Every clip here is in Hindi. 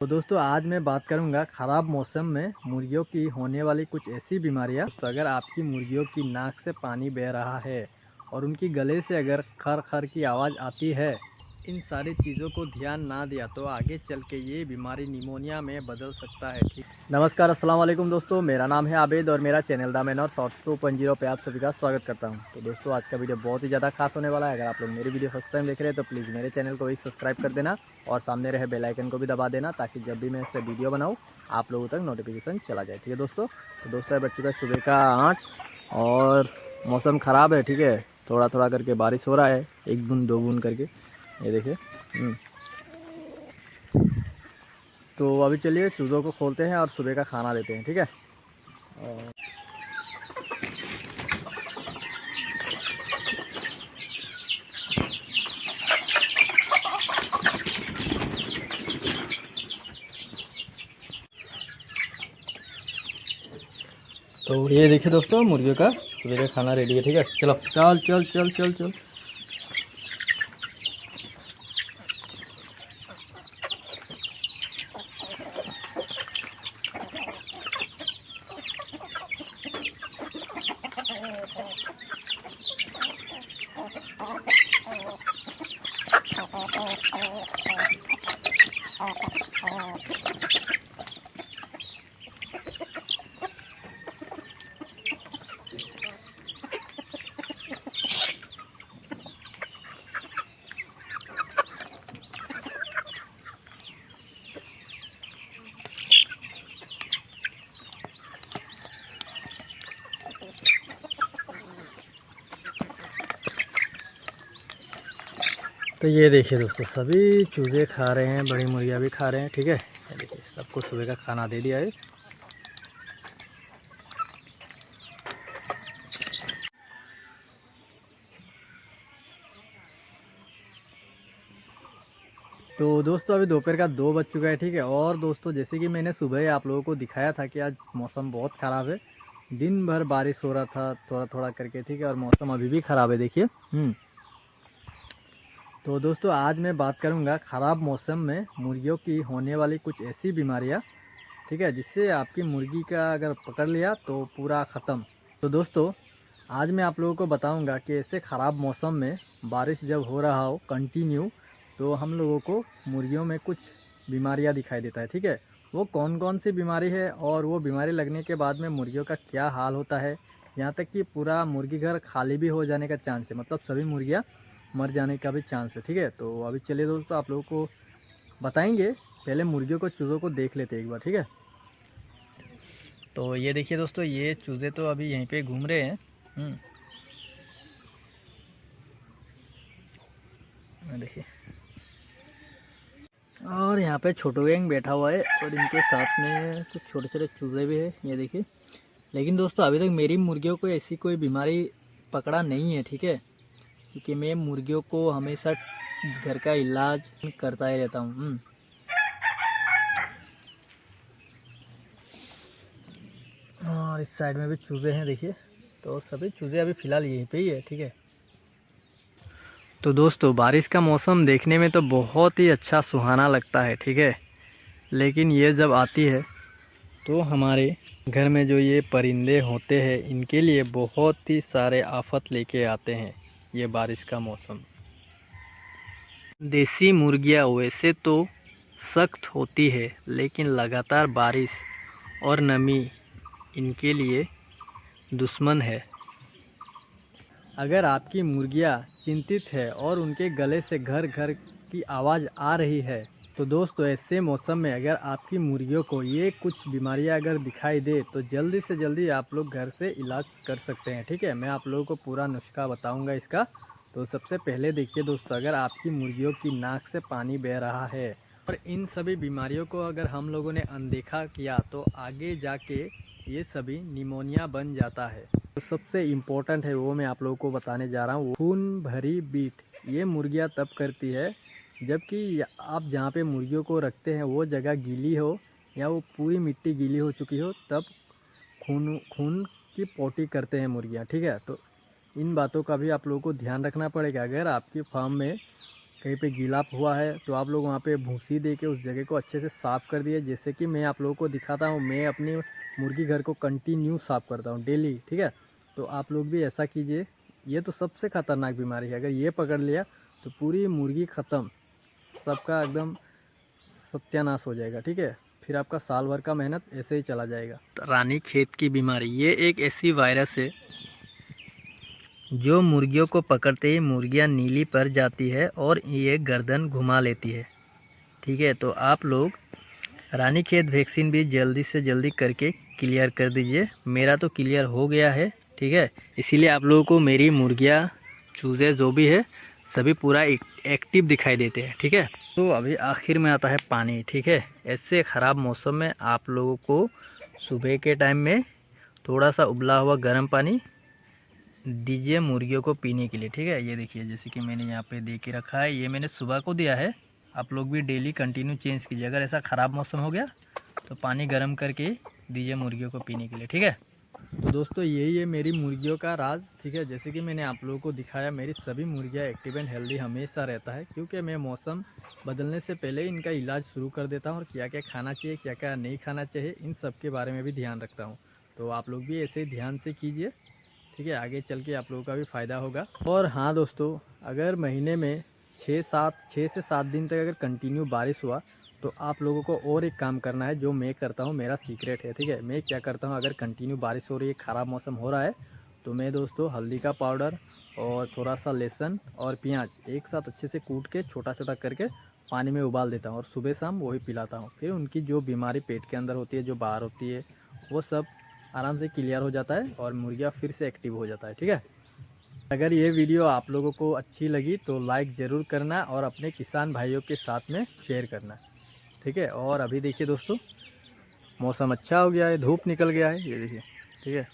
तो दोस्तों आज मैं बात करूंगा ख़राब मौसम में मुर्गियों की होने वाली कुछ ऐसी बीमारियां। तो अगर आपकी मुर्गियों की नाक से पानी बह रहा है और उनकी गले से अगर खर खर की आवाज़ आती है, इन सारी चीज़ों को ध्यान ना दिया तो आगे चल के ये बीमारी निमोनिया में बदल सकता है। ठीक, नमस्कार, अस्सलाम वालेकुम दोस्तों। मेरा नाम है आबिद और मेरा चैनल द मैन और शॉर्ट्स 2.0 पे आप सभी का स्वागत करता हूं। तो दोस्तों आज का वीडियो बहुत ही ज़्यादा खास होने वाला है। अगर आप लोग मेरी वीडियो फर्स्ट टाइम देख रहे हैं तो प्लीज़ मेरे चैनल को एक सब्सक्राइब कर देना और सामने रहे बेल आइकन को भी दबा देना, ताकि जब भी मैं इससे वीडियो बनाऊँ आप लोगों तक नोटिफिकेशन चला जाए। ठीक है दोस्तों। तो दोस्तों बच्चों का सुबह का 8 और मौसम ख़राब है। ठीक है, थोड़ा थोड़ा करके बारिश हो रहा है, एक बूंद दो बूंद करके, ये देखिए। तो अभी चलिए चूज़ों को खोलते हैं और सुबह का खाना देते हैं। ठीक है। और तो ये देखिए दोस्तों, मुर्गियों का सुबह का खाना रेडी है। ठीक है, चलो चल चल चल चल चल। तो ये देखिए दोस्तों, सभी चूज़े खा रहे हैं, बड़ी मुर्गियाँ भी खा रहे हैं। ठीक है, ये देखिए सबको सुबह का खाना दे दिया है। तो दोस्तों अभी दोपहर का 2 बज चुका है। ठीक है, और दोस्तों जैसे कि मैंने सुबह आप लोगों को दिखाया था कि आज मौसम बहुत ख़राब है, दिन भर बारिश हो रहा था थोड़ा थोड़ा करके। ठीक है, और मौसम अभी भी ख़राब है, देखिए। तो दोस्तों आज मैं बात करूंगा ख़राब मौसम में मुर्गियों की होने वाली कुछ ऐसी बीमारियां, ठीक है, जिससे आपकी मुर्गी का अगर पकड़ लिया तो पूरा ख़त्म। तो दोस्तों आज मैं आप लोगों को बताऊंगा कि ऐसे ख़राब मौसम में बारिश जब हो रहा हो कंटिन्यू, तो हम लोगों को मुर्गियों में कुछ बीमारियां दिखाई देता है। ठीक है, वो कौन कौन सी बीमारी है और वो बीमारी लगने के बाद में मुर्गियों का क्या हाल होता है, यहाँ तक कि पूरा मुर्गी घर खाली भी हो जाने का चांस है, मतलब सभी मुर्गियाँ मर जाने का भी चांस है। ठीक है, तो अभी चलिए दोस्तों आप लोगों को बताएंगे। पहले मुर्गियों को चूज़ों को देख लेते हैं एक बार। ठीक है, तो ये देखिए दोस्तों, ये चूज़े तो अभी यहीं पे घूम रहे हैं। देखिए, और यहाँ पे छोटू गैंग बैठा हुआ है और इनके साथ में कुछ छोटे छोटे चूज़े भी है, ये देखिए। लेकिन दोस्तों अभी तक मेरी मुर्गियों को ऐसी कोई बीमारी पकड़ा नहीं है। ठीक है, क्योंकि मैं मुर्गियों को हमेशा घर का इलाज करता ही रहता हूँ। और इस साइड में भी चूज़े हैं, देखिए। तो सभी चूज़े अभी फ़िलहाल यहीं पे ही है। ठीक है, तो दोस्तों बारिश का मौसम देखने में तो बहुत ही अच्छा सुहाना लगता है। ठीक है, लेकिन ये जब आती है तो हमारे घर में जो ये परिंदे होते हैं इनके लिए बहुत ही सारे आफत लेके आते हैं ये बारिश का मौसम। देसी मुर्गियाँ वैसे तो सख्त होती है, लेकिन लगातार बारिश और नमी इनके लिए दुश्मन है। अगर आपकी मुर्गियाँ चिंतित है और उनके गले से घर घर की आवाज़ आ रही है, तो दोस्तों ऐसे मौसम में अगर आपकी मुर्गियों को ये कुछ बीमारियां अगर दिखाई दे तो जल्दी से जल्दी आप लोग घर से इलाज कर सकते हैं। ठीक है, मैं आप लोगों को पूरा नुस्खा बताऊंगा इसका। तो सबसे पहले देखिए दोस्तों, अगर आपकी मुर्गियों की नाक से पानी बह रहा है और इन सभी बीमारियों को अगर हम लोगों ने अनदेखा किया तो आगे जाके ये सभी निमोनिया बन जाता है। तो सबसे इम्पोर्टेंट है वो मैं आप लोगों को बताने जा रहा हूँ, खून भरी बीट। ये मुर्गियाँ तब करती है जबकि आप जहाँ पे मुर्गियों को रखते हैं वो जगह गीली हो या वो पूरी मिट्टी गीली हो चुकी हो, तब खून खून की पोटी करते हैं मुर्गियाँ। ठीक है, तो इन बातों का भी आप लोगों को ध्यान रखना पड़ेगा। अगर आपकी फार्म में कहीं पे गीला हुआ है तो आप लोग वहाँ पे भूसी दे के उस जगह को अच्छे से साफ़ कर दिए। जैसे कि मैं आप लोगों को दिखाता हूँ, मैं अपनी मुर्गी घर को कंटिन्यू साफ़ करता हूँ डेली, ठीक है। तो आप लोग भी ऐसा कीजिए। ये तो सबसे ख़तरनाक बीमारी है, अगर ये पकड़ लिया तो पूरी मुर्गी ख़त्म, सबका एकदम सत्यानाश हो जाएगा, ठीक है। फिर आपका साल भर का मेहनत ऐसे ही चला जाएगा। रानीखेत की बीमारी, ये एक ऐसी वायरस है जो मुर्गियों को पकड़ते ही मुर्गियां नीली पड़ जाती है और ये गर्दन घुमा लेती है, ठीक है। तो आप लोग रानीखेत वैक्सीन भी जल्दी से जल्दी करके क्लियर कर दीजिए। मेरा तो क्लियर हो गया है, ठीक है। इसीलिए आप लोगों को मेरी मुर्गियां, चूज़े जो भी है सभी पूरा एक्टिव दिखाई देते हैं, ठीक है। तो अभी आखिर में आता है पानी, ठीक है। ऐसे ख़राब मौसम में आप लोगों को सुबह के टाइम में थोड़ा सा उबला हुआ गर्म पानी दीजिए मुर्गियों को पीने के लिए, ठीक है। ये देखिए, जैसे कि मैंने यहाँ पे दे के रखा है, ये मैंने सुबह को दिया है। आप लोग भी डेली कंटिन्यू चेंज कीजिए। अगर ऐसा ख़राब मौसम हो गया तो पानी गर्म करके दीजिए मुर्गियों को पीने के लिए, ठीक है। तो दोस्तों यही है मेरी मुर्गियों का राज, ठीक है। जैसे कि मैंने आप लोगों को दिखाया, मेरी सभी मुर्गियाँ एक्टिव एंड हेल्दी हमेशा रहता है, क्योंकि मैं मौसम बदलने से पहले इनका इलाज शुरू कर देता हूँ और क्या क्या खाना चाहिए, क्या क्या नहीं खाना चाहिए, इन सब के बारे में भी ध्यान रखता हूँ। तो आप लोग भी ऐसे ही ध्यान से कीजिए, ठीक है। आगे चल के आप लोगों का भी फ़ायदा होगा। और हाँ दोस्तों, अगर महीने में 6 से 7 दिन तक अगर कंटिन्यू बारिश हुआ तो आप लोगों को और एक काम करना है, जो मैं करता हूँ, मेरा सीक्रेट है, ठीक है। मैं क्या करता हूँ, अगर कंटिन्यू बारिश हो रही है, ख़राब मौसम हो रहा है, तो मैं दोस्तों हल्दी का पाउडर और थोड़ा सा लहसुन और प्याज एक साथ अच्छे से कूट के छोटा छोटा करके पानी में उबाल देता हूँ और सुबह शाम वही पिलाता हूँ। फिर उनकी जो बीमारी पेट के अंदर होती है, जो बाहर होती है, वो सब आराम से क्लियर हो जाता है और मुर्गियाँ फिर से एक्टिव हो जाता है, ठीक है। अगर ये वीडियो आप लोगों को अच्छी लगी तो लाइक ज़रूर करना और अपने किसान भाइयों के साथ में शेयर करना, ठीक है। और अभी देखिए दोस्तों, मौसम अच्छा हो गया है, धूप निकल गया है, ये देखिए, ठीक है।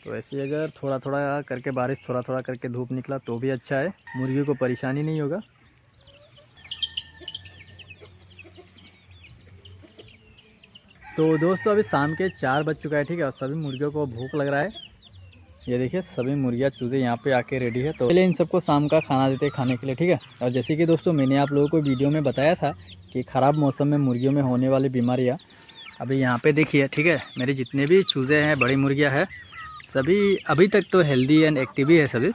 तो ऐसे अगर थोड़ा थोड़ा करके बारिश, थोड़ा थोड़ा करके धूप निकला तो भी अच्छा है, मुर्गियों को परेशानी नहीं होगा। तो दोस्तों अभी शाम के 4 बज चुका है, ठीक है। और सभी मुर्गियों को भूख लग रहा है। ये देखिए सभी मुर्गियाँ चूज़े यहाँ पे आके रेडी है, तो पहले इन सबको शाम का खाना देते हैं खाने के लिए, ठीक है। और जैसे कि दोस्तों मैंने आप लोगों को वीडियो में बताया था कि ख़राब मौसम में मुर्गियों में होने वाली बीमारियाँ, अभी यहाँ पे देखिए, ठीक है। मेरे जितने भी चूज़े हैं, बड़ी मुर्गियाँ हैं, सभी अभी तक तो हेल्दी एंड एक्टिव ही है सभी।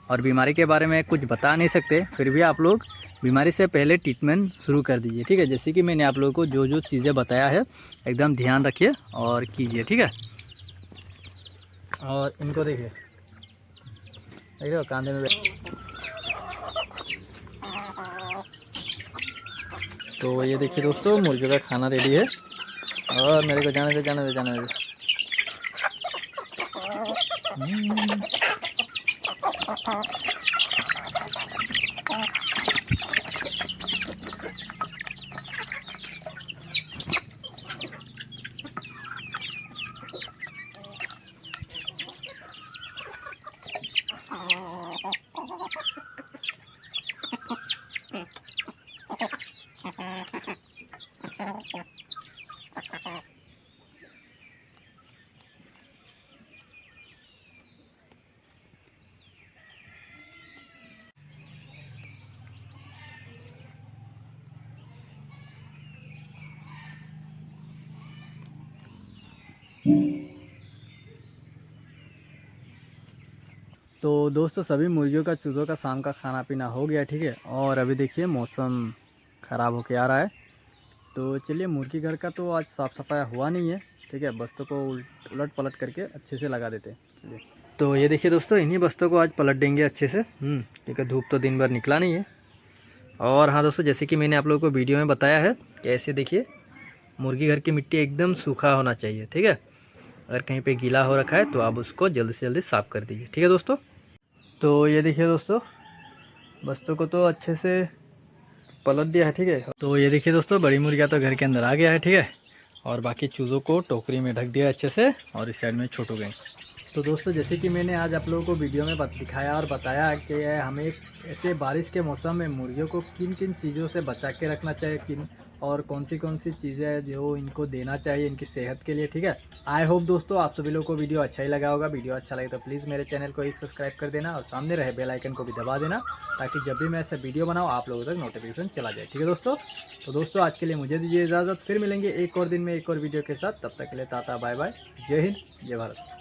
और बीमारी के बारे में कुछ बता नहीं सकते, फिर भी आप लोग बीमारी से पहले ट्रीटमेंट शुरू कर दीजिए, ठीक है। जैसे कि मैंने आप लोगों को जो जो चीज़ें बताया है एकदम ध्यान रखिए और कीजिए, ठीक है। और इनको देखिए, देख रहे हो कांधे में। तो ये देखिए दोस्तों, मुर्गियों का खाना रेडी है और मेरे को जाने दे। तो दोस्तों सभी मुर्गियों का, चूज़ों का शाम का खाना पीना हो गया, ठीक है। और अभी देखिए मौसम ख़राब होके आ रहा है, तो चलिए मुर्गी घर का तो आज साफ़ सफाई हुआ नहीं है, ठीक है। बस्तों को उलट पलट करके अच्छे से लगा देते हैं, चलिए। तो ये देखिए दोस्तों, इन्हीं बस्तों को आज पलट देंगे अच्छे से, क्योंकि धूप तो दिन भर निकला नहीं है। और हाँ दोस्तों, जैसे कि मैंने आप लोगों को वीडियो में बताया है कि ऐसे देखिए मुर्गी घर की मिट्टी एकदम सूखा होना चाहिए, ठीक है। अगर कहीं पे गीला हो रखा है तो आप उसको जल्दी से जल्दी साफ़ कर दीजिए, ठीक है दोस्तों। तो ये देखिए दोस्तों, बस्तों को तो अच्छे से पलट दिया है, ठीक है। तो ये देखिए दोस्तों, बड़ी मुर्गियाँ तो घर के अंदर आ गया है, ठीक है। और बाकी चूज़ों को टोकरी में ढक दिया अच्छे से और इस साइड में छोटू गए। तो दोस्तों जैसे कि मैंने आज आप लोगों को वीडियो में दिखाया और बताया कि हमें ऐसे बारिश के मौसम में मुर्गियों को किन किन चीज़ों से बचा के रखना चाहिए, किन और कौन सी चीज़ें हैं जो इनको देना चाहिए इनकी सेहत के लिए, ठीक है। आई होप दोस्तों आप सभी लोगों को वीडियो अच्छा ही लगा होगा। वीडियो अच्छा लगे तो प्लीज़ मेरे चैनल को एक सब्सक्राइब कर देना और सामने रहे बेल आइकन को भी दबा देना, ताकि जब भी मैं ऐसा वीडियो बनाऊँ आप लोगों तक नोटिफिकेशन चला जाए, ठीक है दोस्तों। तो दोस्तों आज के लिए मुझे दीजिए इजाज़त, फिर मिलेंगे एक और दिन में एक और वीडियो के साथ। तब तक के लिए टाटा बाय बाय, जय हिंद जय भारत।